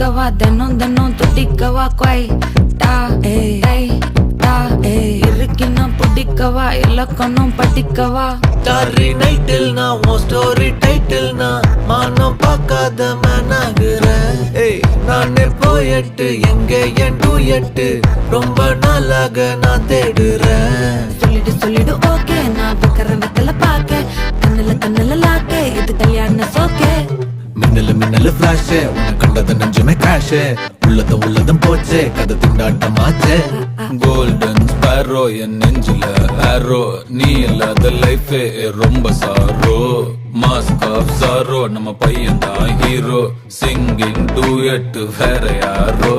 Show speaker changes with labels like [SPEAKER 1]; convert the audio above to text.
[SPEAKER 1] துடிக்கவா தினம் தினம் துடிக்கவா குவை டா இருக்கினா பிடிக்கவா இலக்கணம் படிக்கவா
[SPEAKER 2] ஸ்டாரி நைட்டில் நான் உன் ஸ்டோரி டைட்டில் நான் மானம் பார்க்காத மேனாகிறேன். நானே போயட்டு எங்க என் டூயட்டு ரொம்ப நாளாக நான் தேடுறேன்.
[SPEAKER 1] சொல்லிடு ஓகே நான் வைக்கிற வெத்தல பாக்க கண்ணுல லாக்கே இது கல்யாண சோக்கே.
[SPEAKER 2] மின்னலு ஃபிளாஷ் உன்னை கண்டது நெஞ்சுமே கிராஷ் உள்ளதும் போச்சே கதை திண்டாட்டமாச்சே.
[SPEAKER 3] கோல்டன் ஸ்பேரோ என் நெஞ்சில ஆரோ நீ இல்லாத லைஃபே ரொம்ப சாரோ. மாஸ்க் ஆஃப் சாரோ நம்ம பையன் தான் ஹீரோ சிங்கிங் டூயட் வேற யாரோ.